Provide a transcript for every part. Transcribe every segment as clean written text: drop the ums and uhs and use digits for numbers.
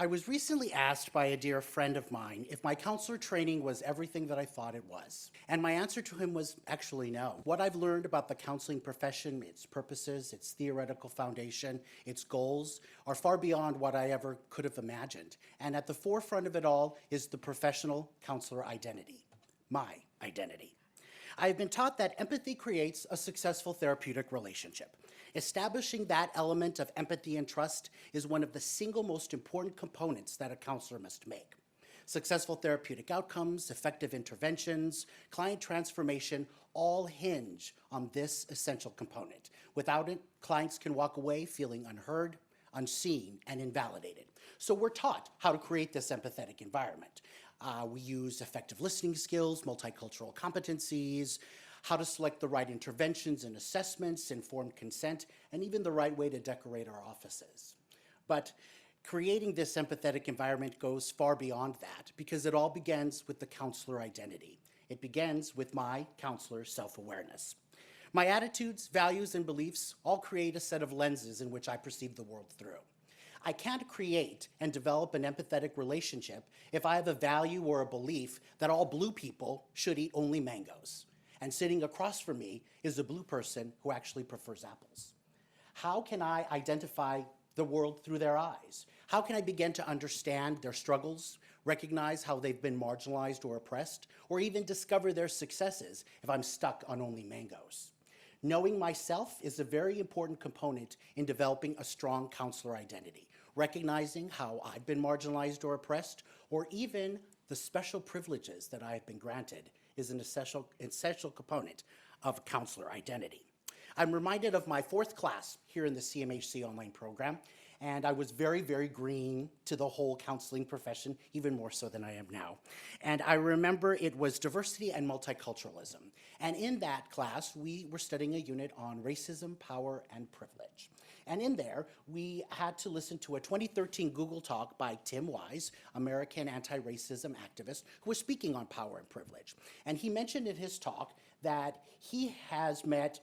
I was recently asked by a dear friend of mine if my counselor training was everything that I thought it was. And my answer to him was actually no. What I've learned about the counseling profession, its purposes, its theoretical foundation, its goals, are far beyond what I ever could have imagined. And at the forefront of it all is the professional counselor identity, my identity. I have been taught that empathy creates a successful therapeutic relationship. Establishing that element of empathy and trust is one of the single most important components that a counselor must make. Successful therapeutic outcomes, effective interventions, client transformation all hinge on this essential component. Without it, clients can walk away feeling unheard, unseen, and invalidated. So we're taught how to create this empathetic environment. We use effective listening skills, multicultural competencies, how to select the right interventions and assessments, informed consent, and even the right way to decorate our offices. But creating this empathetic environment goes far beyond that because it all begins with the counselor identity. It begins with my counselor self-awareness. My attitudes, values, and beliefs all create a set of lenses in which I perceive the world through. I can't create and develop an empathetic relationship if I have a value or a belief that all blue people should eat only mangoes, and sitting across from me is a blue person who actually prefers apples. How can I identify the world through their eyes? How can I begin to understand their struggles, recognize how they've been marginalized or oppressed, or even discover their successes if I'm stuck on only mangoes? Knowing myself is a very important component in developing a strong counselor identity. Recognizing how I've been marginalized or oppressed, or even the special privileges that I have been granted, is an essential component of counselor identity. I'm reminded of my 4th class here in the CMHC online program, and I was very, very green to the whole counseling profession, even more so than I am now. And I remember it was diversity and multiculturalism. And in that class, we were studying a unit on racism, power, and privilege. And in there, we had to listen to a 2013 Google talk by Tim Wise, American anti-racism activist, who was speaking on power and privilege. And he mentioned in his talk that he has met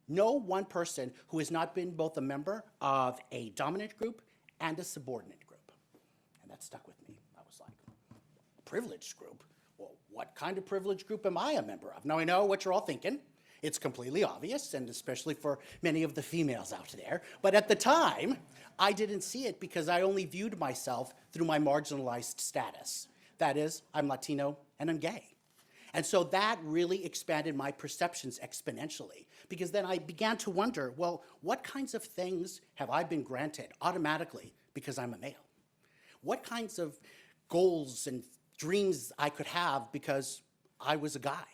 no one person who has not been both a member of a dominant group and a subordinate group. And that stuck with me. I was like, privileged group? Well, what kind of privileged group am I a member of? Now I know what you're all thinking. It's completely obvious, and especially for many of the females out there. But at the time, I didn't see it because I only viewed myself through my marginalized status. That is, I'm Latino and I'm gay. And so that really expanded my perceptions exponentially, because then I began to wonder, well, what kinds of things have I been granted automatically because I'm a male? What kinds of goals and dreams I could have because I was a guy?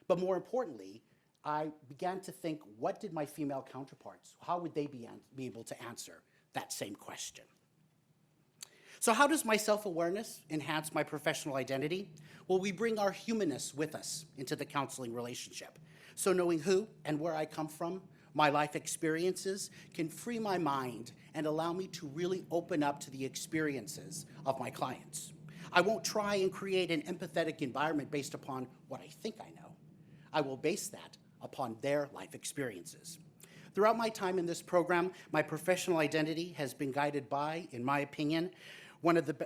But more importantly, I began to think, what did my female counterparts, how would they be able to answer that same question? So how does my self-awareness enhance my professional identity? Well, we bring our humanness with us into the counseling relationship. So knowing who and where I come from, my life experiences, can free my mind and allow me to really open up to the experiences of my clients. I won't try and create an empathetic environment based upon what I think I know. I will base that upon their life experiences. Throughout my time in this program, my professional identity has been guided by, in my opinion,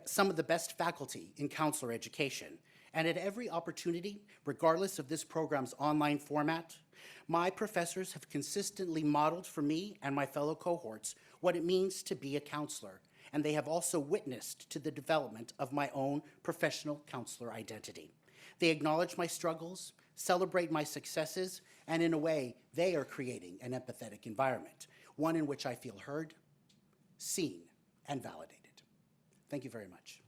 some of the best faculty in counselor education. And at every opportunity, regardless of this program's online format, my professors have consistently modeled for me and my fellow cohorts what it means to be a counselor. And they have also witnessed to the development of my own professional counselor identity. They acknowledge my struggles, celebrate my successes, and in a way, they are creating an empathetic environment, one in which I feel heard, seen, and validated. Thank you very much.